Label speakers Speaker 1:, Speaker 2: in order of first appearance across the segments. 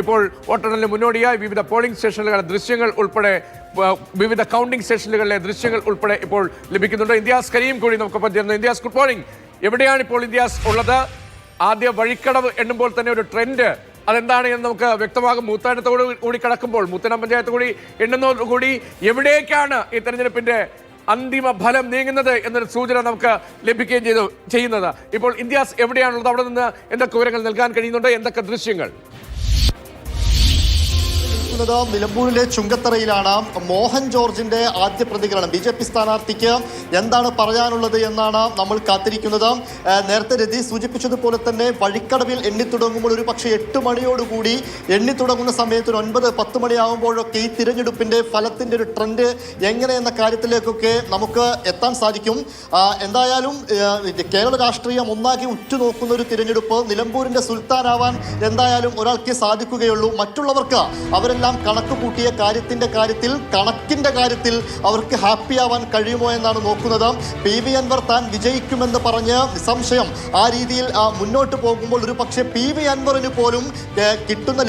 Speaker 1: ഇപ്പോൾ വോട്ടെണ്ണലിന് മുന്നോടിയായി വിവിധ പോളിംഗ് സ്റ്റേഷനുകളുടെ ദൃശ്യങ്ങൾ ഉൾപ്പെടെ വിവിധ കൗണ്ടിംഗ് സ്റ്റേഷനുകളിലെ ദൃശ്യങ്ങൾ ഉൾപ്പെടെ ഇപ്പോൾ ലഭിക്കുന്നുണ്ട്. ഇന്ത്യാസ് കരീം കൂടി നമുക്കൊപ്പം ചേർന്ന്. India's, good morning. എവിടെയാണ് ഇപ്പോൾ ഇന്ത്യാസ് ഉള്ളത്? ആദ്യ വഴിക്കടവ് എണ്ണുമ്പോൾ തന്നെ ഒരു ട്രെൻഡ് അതെന്താണ് എന്ന് നമുക്ക് വ്യക്തമാകും. മൂത്താനത്തോട് കൂടി കടക്കുമ്പോൾ മൂത്തനം പഞ്ചായത്ത് കൂടി എണ്ണുന്നതോടുകൂടി എവിടേക്കാണ് ഈ തെരഞ്ഞെടുപ്പിന്റെ അന്തിമ ഫലം നീങ്ങുന്നത് എന്നൊരു സൂചന നമുക്ക് ലഭിക്കുകയും ചെയ്യുന്നത്. ഇപ്പോൾ ഇന്ത്യാസ് എവിടെയാണുള്ളത്? അവിടെ നിന്ന് എന്തൊക്കെ വിവരങ്ങൾ നൽകാൻ കഴിയുന്നുണ്ട്? എന്തൊക്കെ ദൃശ്യങ്ങൾ?
Speaker 2: നിലമ്പൂരിലെ ചുങ്കത്തറയിലാണ് മോഹൻ ജോർജിന്റെ ആദ്യ പ്രതികരണം. BJP സ്ഥാനാർത്ഥിക്ക് എന്താണ് പറയാനുള്ളത് എന്നാണ് നമ്മൾ കാത്തിരിക്കുന്നത്. നേരത്തെ രതി സൂചിപ്പിച്ചതുപോലെ തന്നെ വഴിക്കടവിൽ എണ്ണിത്തുടങ്ങുമ്പോൾ ഒരു പക്ഷേ 8 മണിയോടുകൂടി എണ്ണിത്തുടങ്ങുന്ന സമയത്ത് 9-10 മണിയാകുമ്പോഴൊക്കെ ഈ തിരഞ്ഞെടുപ്പിന്റെ ഫലത്തിന്റെ ഒരു ട്രെൻഡ് എങ്ങനെയെന്ന കാര്യത്തിലേക്കൊക്കെ നമുക്ക് എത്താൻ സാധിക്കും. എന്തായാലും കേരള രാഷ്ട്രീയം ഒന്നാകെ ഉറ്റുനോക്കുന്ന ഒരു തിരഞ്ഞെടുപ്പ്. നിലമ്പൂരിന്റെ സുൽത്താനാവാൻ എന്തായാലും ഒരാൾക്ക് സാധിക്കുകയുള്ളൂ. മറ്റുള്ളവർക്ക് അവരെല്ലാം കണക്ക് കൂട്ടിയ കണക്കിന്റെ കാര്യത്തിൽ അവർക്ക് ഹാപ്പി ആവാൻ കഴിയുമോ എന്നാണ് നോക്കുന്നത്. PV അൻവർ താൻ വിജയിക്കുമെന്ന് പറഞ്ഞ് നിസ്സംശയം ആ രീതിയിൽ മുന്നോട്ട് പോകുമ്പോൾ ഒരു പക്ഷേ PV അൻവറിന് പോലും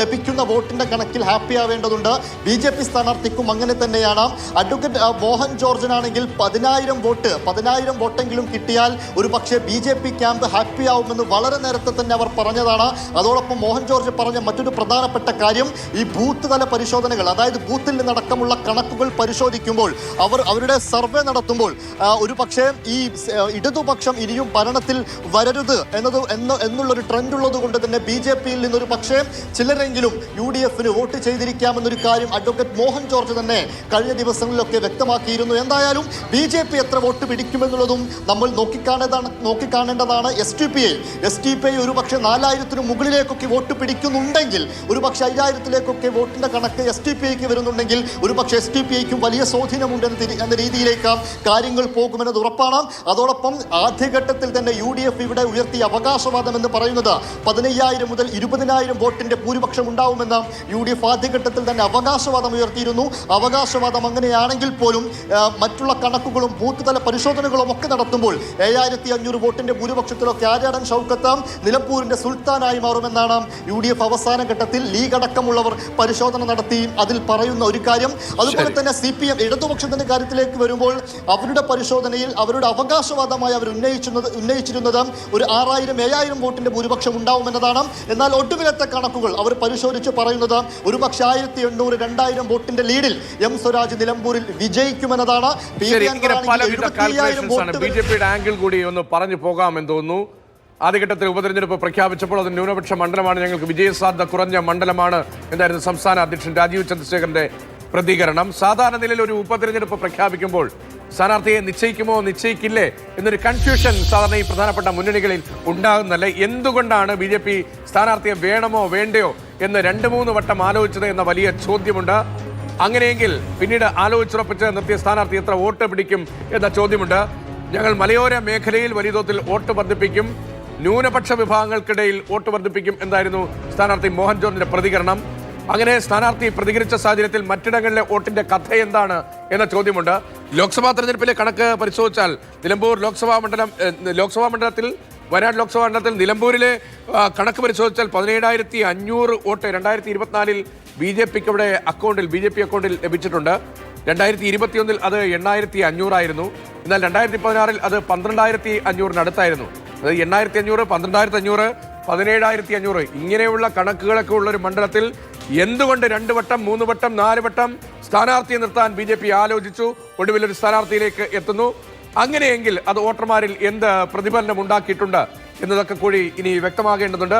Speaker 2: ലഭിക്കുന്ന വോട്ടിന്റെ കണക്കിൽ ഹാപ്പി ആവേണ്ടതുണ്ട്. BJP സ്ഥാനാർത്ഥിക്കും അങ്ങനെ തന്നെയാണ്. അഡ്വക്കേറ്റ് മോഹൻ ജോർജിനാണെങ്കിൽ 10,000 വോട്ടെങ്കിലും കിട്ടിയാൽ ഒരു പക്ഷേ BJP ക്യാമ്പ് ഹാപ്പി ആവുമെന്ന് വളരെ നേരത്തെ തന്നെ അവർ പറഞ്ഞതാണ്. അതോടൊപ്പം മോഹൻ ജോർജ് പറഞ്ഞ മറ്റൊരു പ്രധാനപ്പെട്ട കാര്യം ഈ ബൂത്ത് തല പരിശോധനകൾ, അതായത് ബൂത്തിൽ നിന്നടക്കമുള്ള കണക്കുകൾ പരിശോധിക്കുമ്പോൾ അവരുടെ സർവേ നടത്തുമ്പോൾ ഒരു പക്ഷേ ഈ ഇടതുപക്ഷം ഇനിയും ഭരണത്തിൽ വരരുത് എന്നുള്ളൊരു ട്രെൻഡ് ഉള്ളത് കൊണ്ട് തന്നെ BJPയിൽ നിന്നൊരു പക്ഷേ ചിലരെങ്കിലും UDFന് വോട്ട് ചെയ്തിരിക്കാമെന്നൊരു കാര്യം അഡ്വക്കേറ്റ് മോഹൻ ജോർജ് തന്നെ കഴിഞ്ഞ ദിവസങ്ങളിലൊക്കെ വ്യക്തമാക്കിയിരുന്നു. എന്തായാലും BJP എത്ര വോട്ട് പിടിക്കുമെന്നുള്ളതും നമ്മൾ നോക്കിക്കാണേണ്ടതാണ്. STPI ഒരു പക്ഷേ 4,000 മുകളിലേക്കൊക്കെ വോട്ട് പിടിക്കുന്നുണ്ടെങ്കിൽ, ഒരു പക്ഷേ 5,000-ലേക്കൊക്കെ വോട്ടിന്റെ കണക്ക് STPIക്ക് വരുന്നുണ്ടെങ്കിൽ ഒരു പക്ഷേ STPIക്കും വലിയ സ്വാധീനമുണ്ട് എന്ന രീതിയിലേക്ക് കാര്യങ്ങൾ പോകുമെന്നത് ഉറപ്പാണ്. അതോടൊപ്പം ആദ്യഘട്ടത്തിൽ തന്നെ UDF ഇവിടെ ഉയർത്തിയ അവകാശവാദം എന്ന് പറയുന്നത് 15,000 മുതൽ 20,000 വോട്ടിന്റെ ഭൂരിപക്ഷം ഉണ്ടാവുമെന്ന് UDF ആദ്യഘട്ടത്തിൽ തന്നെ അവകാശവാദം ഉയർത്തിയിരുന്നു. അവകാശവാദം അങ്ങനെയാണെങ്കിൽ പോലും മറ്റുള്ള കണക്കുകളും ബൂത്ത് തല പരിശോധനകളും ഒക്കെ നടത്തുമ്പോൾ 7,500 വോട്ടിന്റെ ഭൂരിപക്ഷത്തിലൊക്കെ ആര്യാടൻ ഷൗക്കത്ത് നിലമ്പൂരിന്റെ സുൽത്താനായി മാറുമെന്നാണ് UDF അവസാന ഘട്ടത്തിൽ ലീഗ് അടക്കമുള്ളവർ പരിശോധന നടത്തി അതിൽ പറയുന്ന ഒരു കാര്യം. അതുപോലെ തന്നെ CPM ഇടതുപക്ഷത്തിന്റെ കാര്യത്തിലേക്ക് വരുമ്പോൾ അവരുടെ പരിശോധനയിൽ അവരുടെ അവകാശവാദമായി അവർ ഉന്നയിച്ചിരുന്നത് ഒരു 6,000-7,000 വോട്ടിന്റെ ഭൂരിപക്ഷം ഉണ്ടാവുമെന്നതാണ്. എന്നാൽ ഒടുവിലത്തെ കണക്കുകൾ അവർ പരിശോധിച്ച് പറയുന്നത് ഒരു പക്ഷേ 1,800-2,000 വോട്ടിന്റെ ലീഡിൽ M സ്വരാജ് നിലമ്പൂരിൽ വിജയിക്കുമെന്നതാണ്.
Speaker 1: BJPയുടെ ആംഗിൾ കൂടി ഒന്ന് പറഞ്ഞു പോകാമെന്ന് തോന്നുന്നു. ആദ്യഘട്ടത്തിൽ ഉപതെരഞ്ഞെടുപ്പ് പ്രഖ്യാപിച്ചപ്പോൾ അത് ന്യൂനപക്ഷ മണ്ഡലമാണ്, ഞങ്ങൾക്ക് വിജയസാധ്യത കുറഞ്ഞ മണ്ഡലമാണ് എന്നായിരുന്നു സംസ്ഥാന അധ്യക്ഷൻ രാജീവ് ചന്ദ്രശേഖരന്റെ പ്രതികരണം. സാധാരണ നിലയിൽ ഒരു ഉപതെരഞ്ഞെടുപ്പ് പ്രഖ്യാപിക്കുമ്പോൾ സ്ഥാനാർത്ഥിയെ നിശ്ചയിക്കുമോ നിശ്ചയിക്കില്ലേ എന്നൊരു കൺഫ്യൂഷൻ സാധാരണ ഈ പ്രധാനപ്പെട്ട മുന്നണികളിൽ ഉണ്ടാകുന്നല്ലേ. എന്തുകൊണ്ടാണ് BJP സ്ഥാനാർത്ഥിയെ വേണമോ വേണ്ടയോ എന്ന് 2-3 വട്ടം ആലോചിച്ചത് എന്ന വലിയ ചോദ്യമുണ്ട്. അങ്ങനെയെങ്കിൽ പിന്നീട് ആലോചിച്ചുറപ്പിച്ച് നിർത്തിയ സ്ഥാനാർത്ഥി എത്ര വോട്ട് പിടിക്കും എന്ന ചോദ്യമുണ്ട്. ഞങ്ങൾ മലയോര മേഖലയിൽ വലിയ തോതിൽ വോട്ട് വർദ്ധിപ്പിക്കും, ന്യൂനപക്ഷ വിഭാഗങ്ങൾക്കിടയിൽ വോട്ട് വർദ്ധിപ്പിക്കും എന്നായിരുന്നു സ്ഥാനാർത്ഥി മോഹൻ ജോർജിന്റെ പ്രതികരണം. അങ്ങനെ സ്ഥാനാർത്ഥി പ്രതികരിച്ച സാഹചര്യത്തിൽ മറ്റിടങ്ങളിലെ വോട്ടിന്റെ കഥ എന്താണ് എന്ന ചോദ്യമുണ്ട്. ലോക്സഭാ തെരഞ്ഞെടുപ്പിലെ കണക്ക് പരിശോധിച്ചാൽ നിലമ്പൂർ ലോക്സഭാ മണ്ഡലത്തിൽ വയനാട് ലോക്സഭാ മണ്ഡലത്തിൽ നിലമ്പൂരിലെ കണക്ക് പരിശോധിച്ചാൽ 17,500 വോട്ട് 2024 BJP അക്കൗണ്ടിൽ ലഭിച്ചിട്ടുണ്ട്. 2021 അത് 8,500 ആയിരുന്നു. എന്നാൽ 2016 അത് 12,500 അടുത്തായിരുന്നു. അത് 8,500, 12,500, 17,500 ഇങ്ങനെയുള്ള കണക്കുകളൊക്കെ ഉള്ളൊരു മണ്ഡലത്തിൽ എന്തുകൊണ്ട് 2 വട്ടം 3 വട്ടം 4 വട്ടം സ്ഥാനാർത്ഥിയെ നിർത്താൻ BJP ആലോചിച്ചു? ഒടുവിലൊരു സ്ഥാനാർത്ഥിയിലേക്ക് എത്തുന്നു. അങ്ങനെയെങ്കിൽ അത് വോട്ടർമാരിൽ എന്ത് പ്രതിഫലനം ഉണ്ടാക്കിയിട്ടുണ്ട് എന്നതൊക്കെ കൂടി ഇനി വ്യക്തമാകേണ്ടതുണ്ട്.